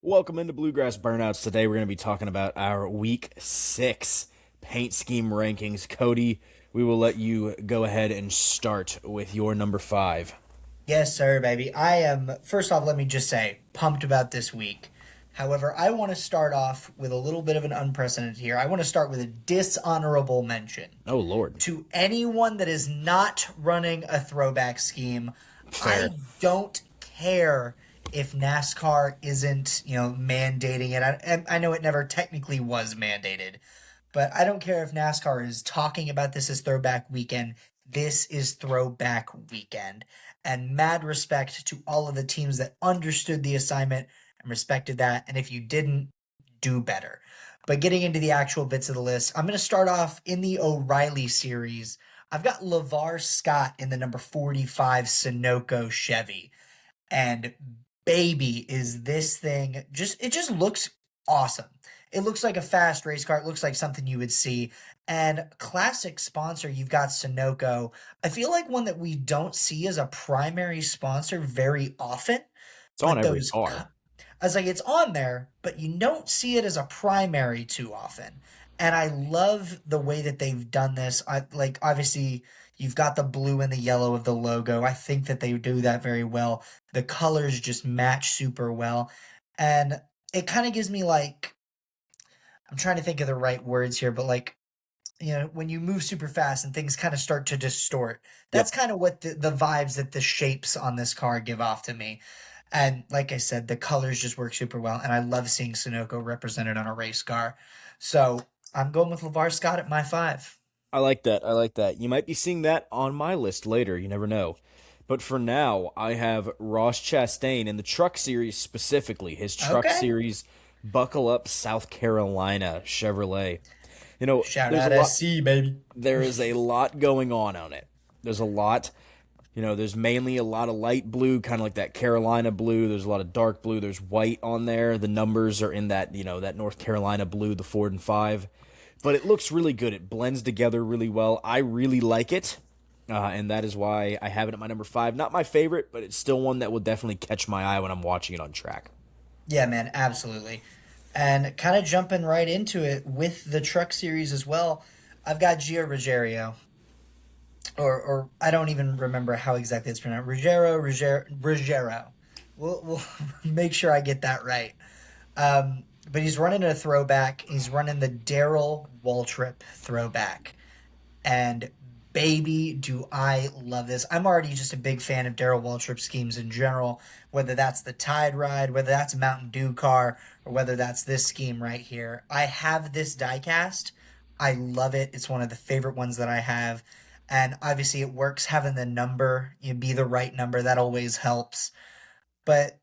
Welcome into Bluegrass Burnouts. Today we're going to be talking about our Week 6 paint scheme rankings. Cody, we will let you go ahead and start with your number 5. Yes, sir, baby. I am, first off, let me just say, pumped about this week. However, I want to start off with a little bit of an unprecedented here. I want to start with a dishonorable mention Oh, Lord. to anyone that is not running a throwback scheme. Fair. I don't care if NASCAR isn't, mandating it. I know it never technically was mandated, but I don't care if NASCAR is talking about this as throwback weekend. This is throwback weekend. And mad respect to all of the teams that understood the assignment and respected that. And if you didn't, do better. But getting into the actual bits of the list, I'm going to start off in the O'Reilly series. I've got LeVar Scott in the number 45 Sunoco Chevy. And baby, is this thing it just looks awesome. It looks like a fast race car. It looks like something you would see. And classic sponsor, you've got Sunoco. I feel like one that we don't see as a primary sponsor very often, It's on but every car. I was like, it's on there, but you don't see it as a primary too often. And I love the way that they've done this. I like obviously you've got the blue and the yellow of the logo. I think that they do that very well. The colors just match super well. And it kind of gives me like I'm trying to think of the right words here, but like when you move super fast and things kind of start to distort. That's Yep. kind of what the vibes that the shapes on this car give off to me. And like I said, the colors just work super well. And I love seeing Sunoco represented on a race car. So I'm going with LeVar Scott at my 5. I like that. I like that. You might be seeing that on my list later. You never know. But for now, I have Ross Chastain in the truck series specifically. His truck Okay. series, Buckle Up South Carolina Chevrolet. You know, Shout there's a out lot. SC, baby. There is a lot going on it. There's a lot. There's mainly a lot of light blue, kind of like that Carolina blue. There's a lot of dark blue. There's white on there. The numbers are in that, that North Carolina blue, the 4 and 5. But it looks really good. It blends together really well. I really like it. And that is why I have it at my number 5. Not my favorite, but it's still one that will definitely catch my eye when I'm watching it on track. Yeah, man, absolutely. And kind of jumping right into it with the truck series as well, I've got Gio Ruggiero. Or I don't even remember how exactly it's pronounced. Ruggiero. We'll make sure I get that right. But he's running a throwback. He's running the Daryl Waltrip throwback. And baby, do I love this. I'm already just a big fan of Daryl Waltrip schemes in general, whether that's the Tide Ride, whether that's a Mountain Dew car, or whether that's this scheme right here. I have this diecast. I love it. It's one of the favorite ones that I have. And obviously, it works having the number, you be the right number. That always helps. But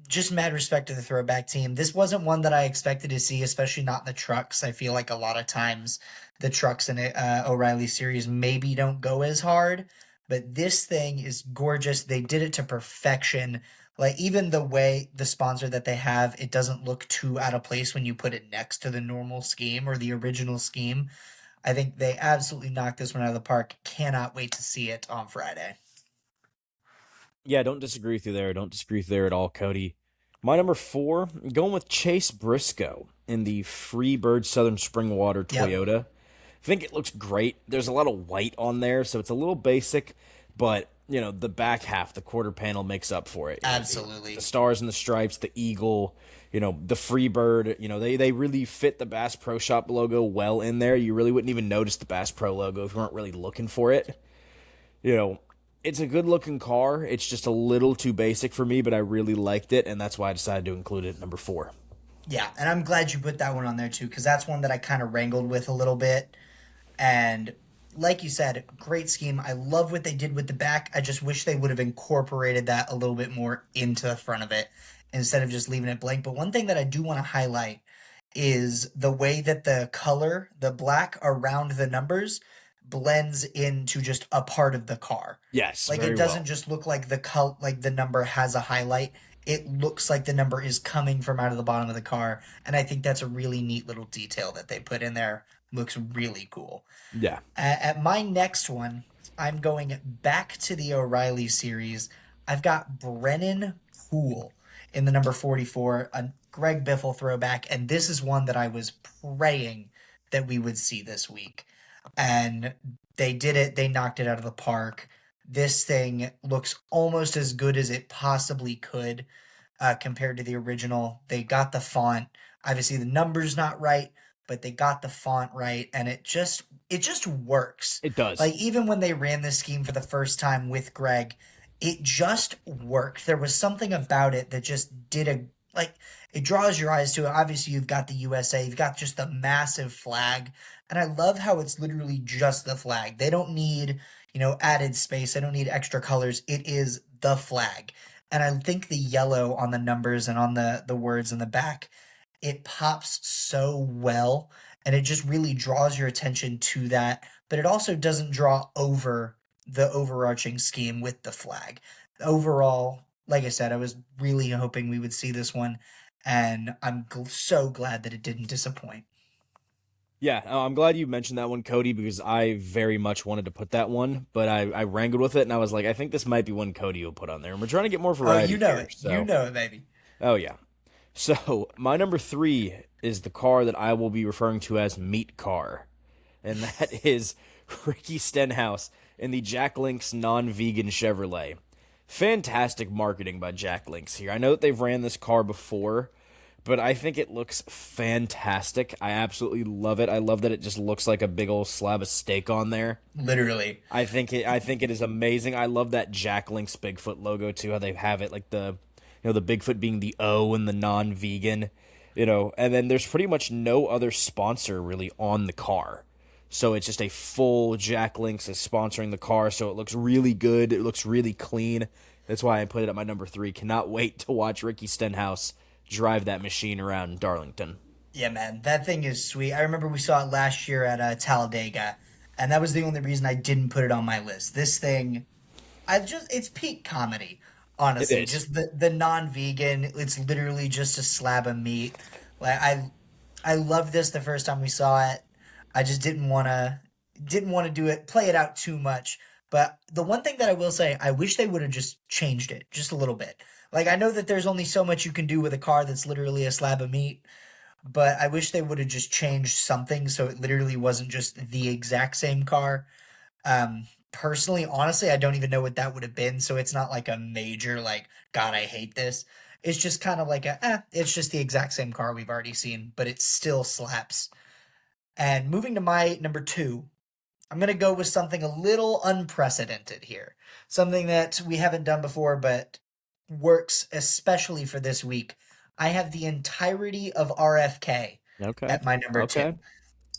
just mad respect to the throwback team. This wasn't one that I expected to see, especially not in the trucks. I feel like a lot of times the trucks in O'Reilly series maybe don't go as hard, but this thing is gorgeous. They did it to perfection. Like even the way the sponsor that they have, it doesn't look too out of place when you put it next to the normal scheme or the original scheme. I think they absolutely knocked this one out of the park. Cannot wait to see it on Friday. Yeah, don't disagree with you there. Don't disagree with you there at all, Cody. My number 4, going with Chase Briscoe in the Freebird Southern Spring Water Yep, Toyota. I think it looks great. There's a lot of white on there, so it's a little basic, but the back half, the quarter panel makes up for it. The absolutely. stars and the stripes, the eagle, the Freebird, they really fit the Bass Pro Shop logo well in there. You really wouldn't even notice the Bass Pro logo if you weren't really looking for it. You know, it's a good looking car. It's just a little too basic for me, but I really liked it, and that's why I decided to include it at number 4. Yeah, and I'm glad you put that one on there too, because that's one that I kind of wrangled with a little bit. And like you said, great scheme. I love what they did with the back. I just wish they would have incorporated that a little bit more into the front of it instead of just leaving it blank. But one thing that I do want to highlight is the way that the color, the black around the numbers, blends into just a part of the car. Yes, Like it very doesn't well. just look like like the number has a highlight. It looks like the number is coming from out of the bottom of the car, and I think that's a really neat little detail that they put in there. Looks really cool. Yeah. At my next one, I'm going back to the O'Reilly series. I've got Brennan Poole in the number 44, a Greg Biffle throwback. And this is one that I was praying that we would see this week. And they did it. They knocked it out of the park. This thing looks almost as good as it possibly could compared to the original. They got the font. Obviously, the number's not right, but they got the font right, and it just works. It does. Like even when they ran this scheme for the first time with Greg, it just worked. There was something about it that just did a like it draws your eyes to it. Obviously, you've got the USA, you've got just the massive flag, and I love how it's literally just the flag. They don't need, added space. They don't need extra colors. It is the flag. And I think the yellow on the numbers and on the words in the back, it pops so well, and it just really draws your attention to that. But it also doesn't draw over the overarching scheme with the flag. Overall, like I said, I was really hoping we would see this one, and I'm so glad that it didn't disappoint. Yeah, I'm glad you mentioned that one, Cody, because I very much wanted to put that one, but I wrangled with it, and I was like, I think this might be one Cody will put on there. And we're trying to get more Oh, variety you know here. it. So. You know it, baby. Oh, yeah. So, my number 3 is the car that I will be referring to as Meat Car, and that is Ricky Stenhouse in the Jack Link's non-vegan Chevrolet. Fantastic marketing by Jack Links here. I know that they've ran this car before, but I think it looks fantastic. I absolutely love it. I love that it just looks like a big old slab of steak on there. Literally. I think it is amazing. I love that Jack Link's Bigfoot logo too. How they have it like the Bigfoot being the O and the non-vegan, and then there's pretty much no other sponsor really on the car. So it's just a full Jack Links is sponsoring the car, so it looks really good. It looks really clean. That's why I put it at my number 3. Cannot wait to watch Ricky Stenhouse drive that machine around Darlington. Yeah, man, that thing is sweet. I remember we saw it last year at Talladega, and that was the only reason I didn't put it on my list. This thing, it's peak comedy, honestly. It is. Just the non-vegan, it's literally just a slab of meat. Like I loved this the first time we saw it. I just didn't want to play it out too much. But the one thing that I will say, I wish they would have just changed it just a little bit. Like I know that there's only so much you can do with a car that's literally a slab of meat, but I wish they would have just changed something so it literally wasn't just the exact same car. Personally, honestly, I don't even know what that would have been, so it's not like a major like, God, I hate this. It's just kind of like it's just the exact same car we've already seen, but it still slaps. And moving to my number 2, I'm going to go with something a little unprecedented here. Something that we haven't done before, but works especially for this week. I have the entirety of RFK Okay. at my number 2. Okay.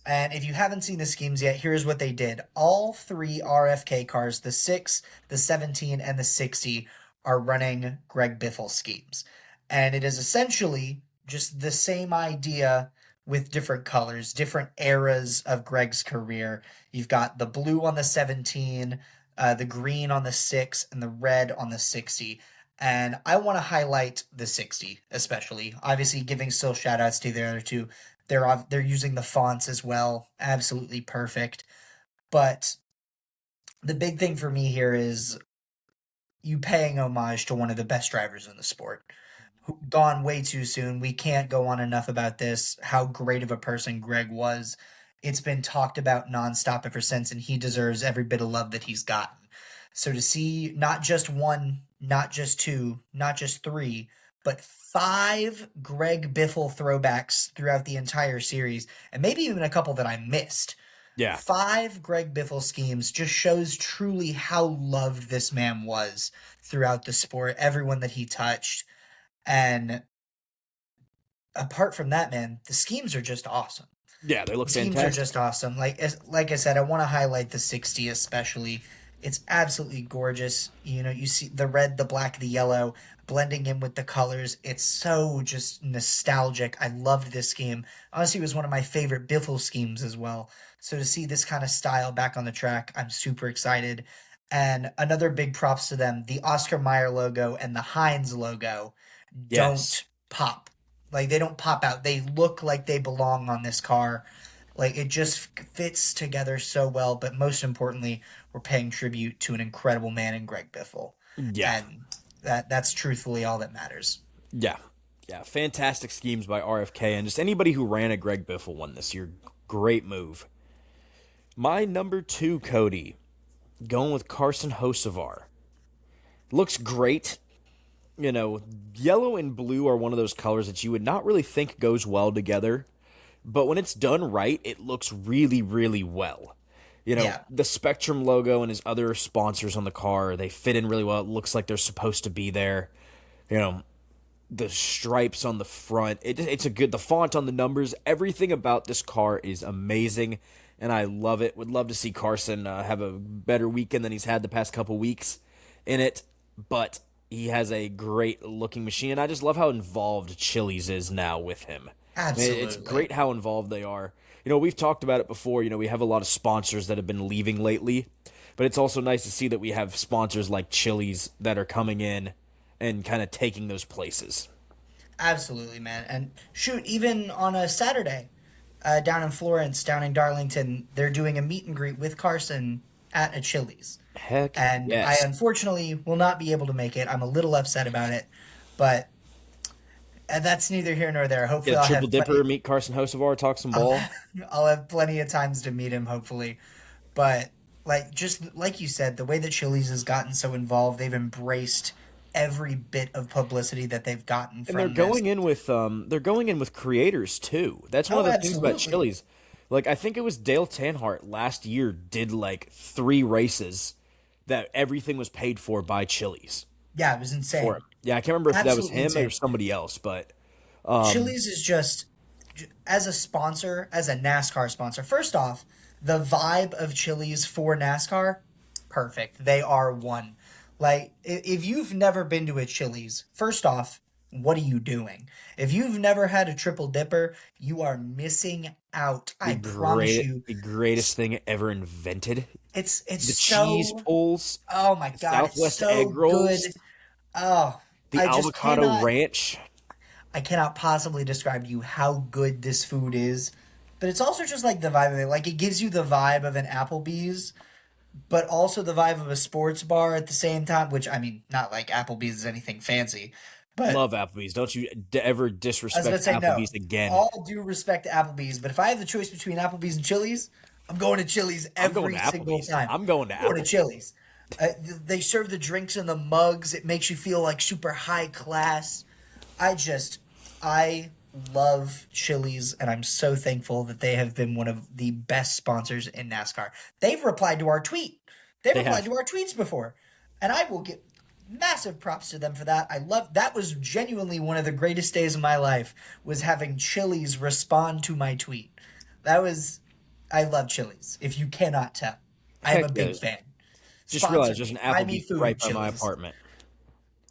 And if you haven't seen the schemes yet, here's what they did. All 3 RFK cars, the 6, the 17, and the 60, are running Greg Biffle schemes. And it is essentially just the same idea with different colors, different eras of Greg's career. You've got the blue on the 17, the green on the 6, and the red on the 60. And I want to highlight the 60, especially. Obviously, giving still shout outs to the other two. They're using the fonts as well. Absolutely perfect. But the big thing for me here is you paying homage to one of the best drivers in the sport. Gone way too soon. We can't go on enough about this, how great of a person Greg was. It's been talked about nonstop ever since, and he deserves every bit of love that he's gotten. So to see not just one, not just two, not just 3, but 5 Greg Biffle throwbacks throughout the entire series, and maybe even a couple that I missed. Yeah. 5 Greg Biffle schemes just shows truly how loved this man was throughout the sport, everyone that he touched. And apart from that, man, the schemes are just awesome. Yeah, they look The schemes are fantastic. just awesome. Like I said, I want to highlight the 60 especially. It's absolutely gorgeous. You see the red, the black, the yellow blending in with the colors. It's so just nostalgic. I loved this scheme. Honestly, it was one of my favorite Biffle schemes as well. So to see this kind of style back on the track, I'm super excited. And another big props to them, the Oscar Mayer logo and the Heinz logo Yes. don't pop. Like they don't pop out. They look like they belong on this car. Like it just fits together so well. But most importantly, we're paying tribute to an incredible man in Greg Biffle, Yeah. and that's truthfully all that matters. Yeah. Yeah. Fantastic schemes by RFK, and just anybody who ran a Greg Biffle one this year. Great move. My number 2, Cody, going with Carson Hocevar. Looks great. You know, yellow and blue are one of those colors that you would not really think goes well together, but when it's done right, it looks really, really well. You know, Yeah. the Spectrum logo and his other sponsors on the car, they fit in really well. It looks like they're supposed to be there. You know, the stripes on the front, it's a good, the font on the numbers, everything about this car is amazing, and I love it. Would love to see Carson have a better weekend than he's had the past couple weeks in it, but he has a great looking machine, and I just love how involved Chili's is now with him. I mean, it's Absolutely. great how involved they are. You know, we've talked about it before. You know, we have a lot of sponsors that have been leaving lately, but it's also nice to see that we have sponsors like Chili's that are coming in and kind of taking those places. Absolutely, man. And shoot, even on a Saturday, down in Florence, down in Darlington, they're doing a meet and greet with Carson at a Chili's. Heck And I yes. unfortunately will not be able to make it. I'm a little upset about it, but that's neither here nor there. Hopefully, Get a I'll triple have dipper, meet Carson Hocevar, talk some ball. I'll have plenty of times to meet him, hopefully. But like just like you said, the way that Chili's has gotten so involved, they've embraced every bit of publicity that they've gotten And they're from this. going in with creators too. That's one Oh, of the things about absolutely. Chili's. Like I think it was Dale Tanhart last year did like 3 races that everything was paid for by Chili's Yeah, it was for insane. him. Yeah, I can't remember if that was Absolutely him or insane. somebody else, but Chili's is just as a sponsor, as a NASCAR sponsor. First off, the vibe of Chili's for NASCAR, perfect. They are one. Like if you've never been to a Chili's, first off, what are you doing? If you've never had a triple dipper, you are missing out. I promise you. the greatest thing ever invented. It's The cheese so, pulls, oh my the god, it's Southwest so egg good. rolls, Oh, the I just avocado cannot ranch. I cannot possibly describe to you how good this food is. But it's also just like the vibe of it. Like it gives you the vibe of an Applebee's, but also the vibe of a sports bar at the same time, which I mean, not like Applebee's is anything fancy. But Love Applebee's. Don't you ever I was about disrespect to say no. Applebee's again. All due respect to Applebee's, but if I have the choice between Applebee's and Chili's, I'm going to Chili's I'm going to every single Applebee's. time. I'm going to I'm going to Applebee's. Chili's. They serve the drinks in the mugs. It makes you feel like super high class. I love Chili's, and I'm so thankful that they have been one of the best sponsors in NASCAR. They've replied to our tweet. They've They replied have. to our tweets before, and I will give massive props to them for that. I love that. Was genuinely one of the greatest days of my life, was having Chili's respond to my tweet. That was I love Chili's. If you cannot tell, I am Heck a big yes. fan. Just Sponsor realized there's an me. Buy me Applebee's food, right by my Chili's. apartment.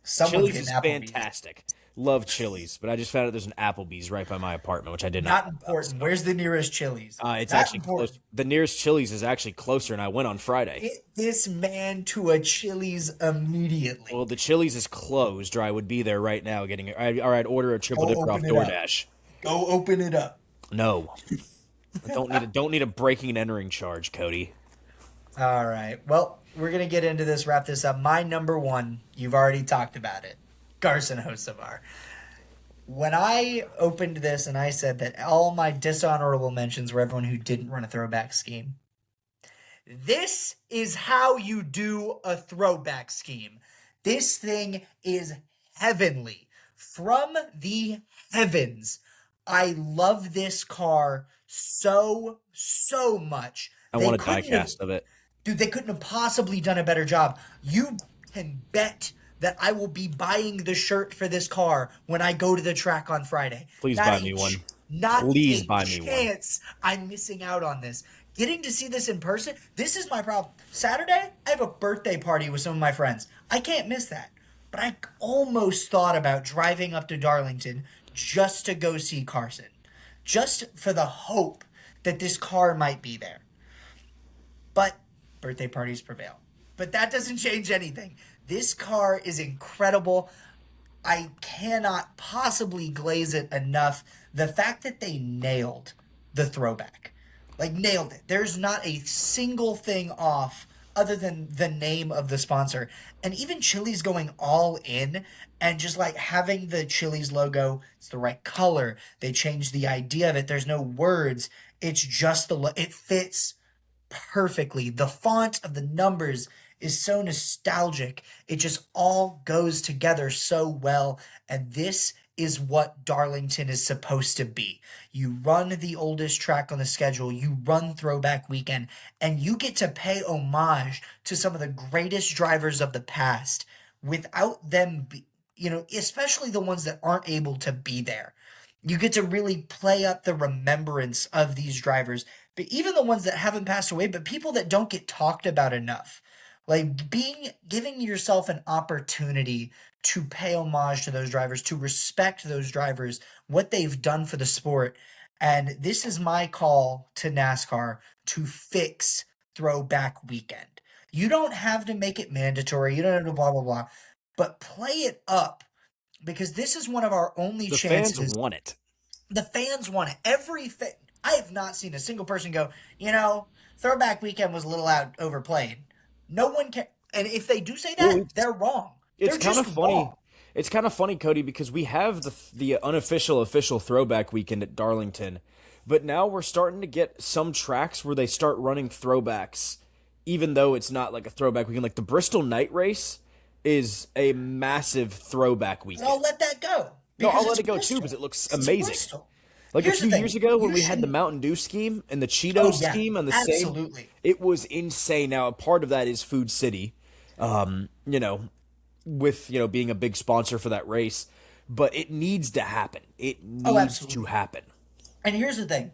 Someone's Chili's getting is Applebee's. fantastic. Love Chili's, but I just found out there's an Applebee's right by my apartment, which I did not Not know about. important. Where's the nearest Chili's? It's Not actually close. important. The nearest Chili's is actually closer, and I went on Friday. Get this man to a Chili's immediately. Well, the Chili's is closed, or I would be there right now getting it. Or I'd order a triple Go dipper off open it up. DoorDash. Go open it up. No, I don't need a breaking and entering charge, Cody. All right. Well, we're gonna get into this. Wrap this up. My number one. You've already talked about it. Carson Hocevar. When I opened this and I said that all my dishonorable mentions were everyone who didn't run a throwback scheme, this is how you do a throwback scheme. This thing is heavenly. From the heavens. I love this car so, so much. I They want a couldn't have, diecast of it. dude, they couldn't have possibly done a better job. You can bet that I will be buying the shirt for this car when I go to the track on Friday. Please Not buy a me one. Not Please a buy me one. chance I'm missing out on this. Getting to see this in person, this is my problem. Saturday, I have a birthday party with some of my friends. I can't miss that. But I almost thought about driving up to Darlington just to go see Carson. Just for the hope that this car might be there. But birthday parties prevail. But that doesn't change anything. This car is incredible. I cannot possibly glaze it enough. The fact that they nailed the throwback. Like, nailed it. There's not a single thing off other than the name of the sponsor. And even Chili's going all in and just like having the Chili's logo, it's the right color. They changed the idea of it. There's no words. It's just it fits perfectly. The font of the numbers is so nostalgic. It just all goes together so well. And this is what Darlington is supposed to be. You run the oldest track on the schedule, you run Throwback Weekend, and you get to pay homage to some of the greatest drivers of the past without them, especially the ones that aren't able to be there. You get to really play up the remembrance of these drivers, but even the ones that haven't passed away, but people that don't get talked about enough. Like giving yourself an opportunity to pay homage to those drivers, to respect those drivers, what they've done for the sport. And this is my call to NASCAR to fix Throwback Weekend. You don't have to make it mandatory. You don't have to blah, blah, blah. But play it up because this is one of our only chances. The fans want it. The fans want it. I have not seen a single person go, Throwback Weekend was a little overplayed. No one can, and if they do say that, they're wrong. It's kind of funny. Wrong. It's kind of funny, Cody, because we have the unofficial official Throwback Weekend at Darlington, but now we're starting to get some tracks where they start running throwbacks, even though it's not like a throwback weekend. Like the Bristol Night Race is a massive throwback weekend. I'll let that go. No, I'll let it go too because it looks amazing. Bristol. Like Here's a few years ago when we had the Mountain Dew scheme and the Cheetos scheme on the same, it was insane. Now, a part of that is Food City, with, being a big sponsor for that race, but it needs to happen. It needs to happen. And here's the thing.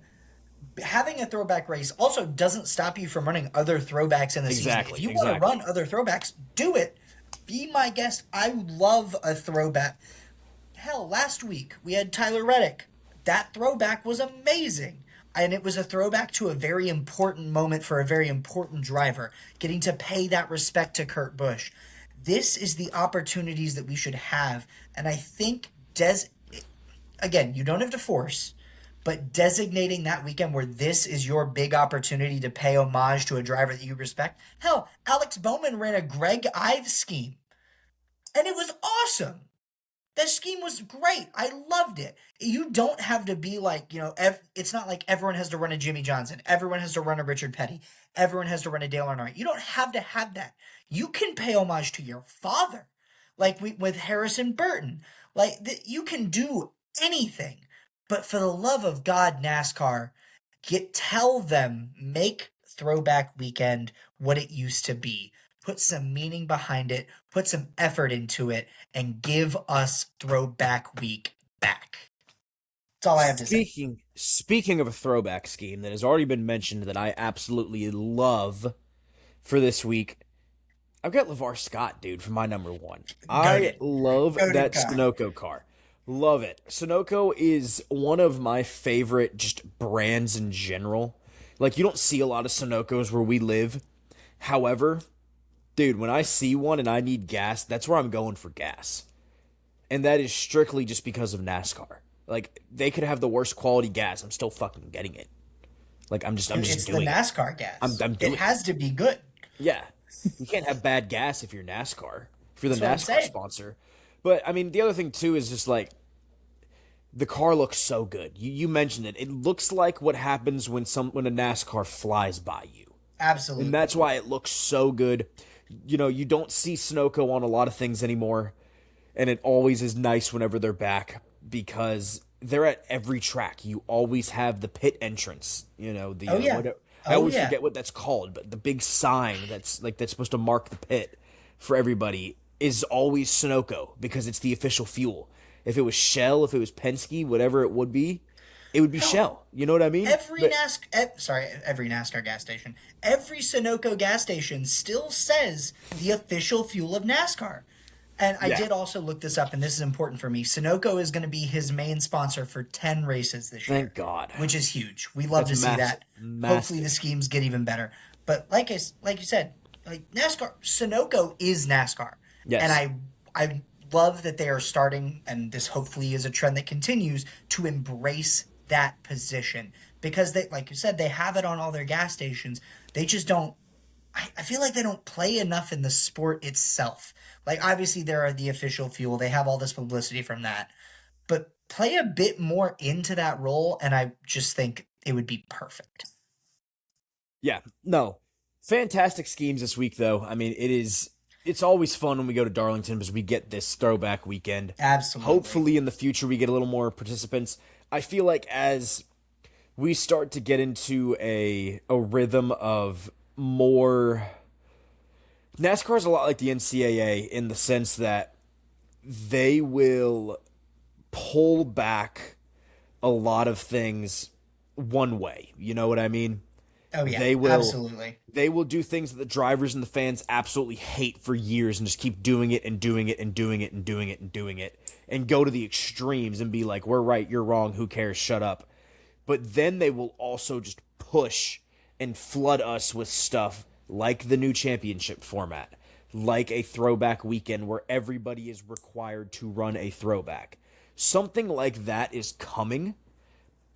Having a throwback race also doesn't stop you from running other throwbacks in the season. If you want to run other throwbacks, do it. Be my guest. I love a throwback. Hell, last week we had Tyler Reddick. That throwback was amazing. And it was a throwback to a very important moment for a very important driver, getting to pay that respect to Kurt Busch. This is the opportunities that we should have. And I think, again, you don't have to force, but designating that weekend where this is your big opportunity to pay homage to a driver that you respect. Hell, Alex Bowman ran a Greg Ives scheme. And it was awesome. That scheme was great. I loved it. You don't have to be like, it's not like everyone has to run a Jimmy Johnson. Everyone has to run a Richard Petty. Everyone has to run a Dale Earnhardt. You don't have to have that. You can pay homage to your father. Like with Harrison Burton. You can do anything. But for the love of God, NASCAR, tell them, make Throwback Weekend what it used to be. Put some meaning behind it, put some effort into it, and give us Throwback Week back. That's all I have to say. Speaking of a throwback scheme that has already been mentioned that I absolutely love for this week, I've got LeVar Scott, dude, for my number one. I love that Sunoco car. Love it. Sunoco is one of my favorite just brands in general. Like, you don't see a lot of Sunocos where we live. However, dude, when I see one and I need gas, that's where I'm going for gas. And that is strictly just because of NASCAR. Like, they could have the worst quality gas. I'm still fucking getting it. Like, I'm just doing it. It's the NASCAR gas. I'm doing it. It has to be good. Yeah. You can't have bad gas if you're NASCAR. If you're the NASCAR sponsor. But, I mean, the other thing, too, is just, like, the car looks so good. You mentioned it. It looks like what happens when a NASCAR flies by you. Absolutely. And that's why it looks so good. You don't see Sunoco on a lot of things anymore. And it always is nice whenever they're back because they're at every track. You always have the pit entrance. I always forget what that's called, but the big sign that's supposed to mark the pit for everybody is always Sunoco because it's the official fuel. If it was Shell, if it was Penske, whatever it would be Shell. You know what I mean? Every NASCAR gas station, every Sunoco gas station still says the official fuel of NASCAR. And I did also look this up, and this is important for me. Sunoco is going to be his main sponsor for 10 races this year. Thank God. Which is huge. We love to see that. Hopefully the schemes get even better. But like you said, like NASCAR, Sunoco is NASCAR. Yes. And I love that they are starting, and this hopefully is a trend that continues, to embrace that position. Because they, like you said, they have it on all their gas stations. They just don't I feel like they don't play enough in the sport itself. Like, obviously, there are the official fuel, they have all this publicity from that, but play a bit more into that role, and I just think it would be perfect. Yeah, no. Fantastic schemes this week, though. I mean, it's always fun when we go to Darlington because we get this throwback weekend. Absolutely. Hopefully, in the future, we get a little more participants. I feel like as we start to get into a rhythm of more. NASCAR is a lot like the NCAA in the sense that they will pull back a lot of things one way. You know what I mean? Oh yeah, They will absolutely. they will do things that the drivers and the fans absolutely hate for years and just keep doing it and doing it and doing it and doing it and doing it and go to the extremes and be like, we're right, you're wrong, who cares, shut up. But then they will also just push and flood us with stuff like the new championship format, like a throwback weekend where everybody is required to run a throwback. Something like that is coming,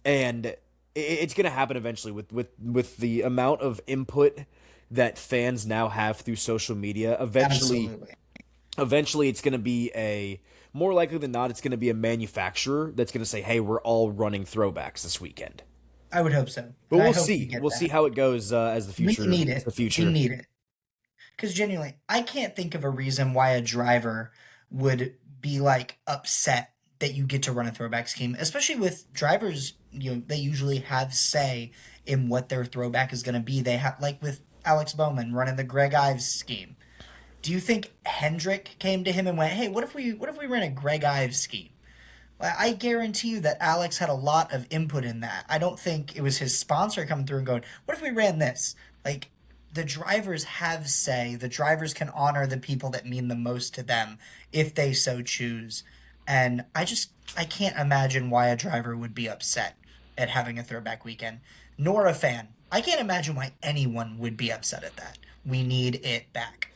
and it's going to happen eventually with the amount of input that fans now have through social media. Absolutely. Eventually it's going to be a more likely than not it's going to be a manufacturer that's going to say, "Hey, we're all running throwbacks this weekend." I would hope so. But And I we'll hope we see. get We'll see that. how it goes as the We future. need As it. the We future. need it. Because genuinely, I can't think of a reason why a driver would be like upset that you get to run a throwback scheme, especially with drivers. They usually have say in what their throwback is going to be. They have like with Alex Bowman running the Greg Ives scheme. Do you think Hendrick came to him and went, "Hey, what if we ran a Greg Ives scheme?" I guarantee you that Alex had a lot of input in that. I don't think it was his sponsor coming through and going, "What if we ran this?" Like, the drivers have say. The drivers can honor the people that mean the most to them if they so choose. And I can't imagine why a driver would be upset at having a throwback weekend, nor a fan. I can't imagine why anyone would be upset at that. We need it back.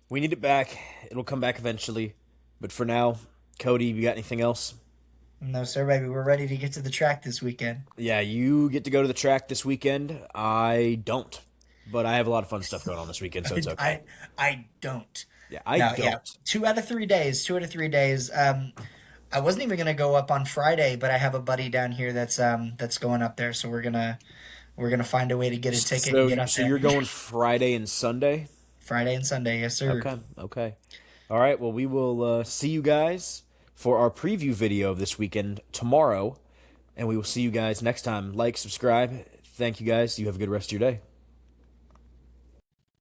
We need it back. It'll come back eventually. But for now, Cody, you got anything else? No, sir, baby. We're ready to get to the track this weekend. Yeah, you get to go to the track this weekend. I don't. But I have a lot of fun stuff going on this weekend, so I, it's okay. I, I don't. Yeah, I No, yeah. don't. 2 out of 3 days. 2 out of 3 days. I wasn't even gonna go up on Friday, but I have a buddy down here that's going up there, so we're gonna find a way to get a ticket and get up So there. you're going Friday and Sunday? Friday and Sunday, yes, sir. Okay, okay. All right, well, we will see you guys for our preview video of this weekend tomorrow, and we will see you guys next time. Like, subscribe. Thank you guys. You have a good rest of your day.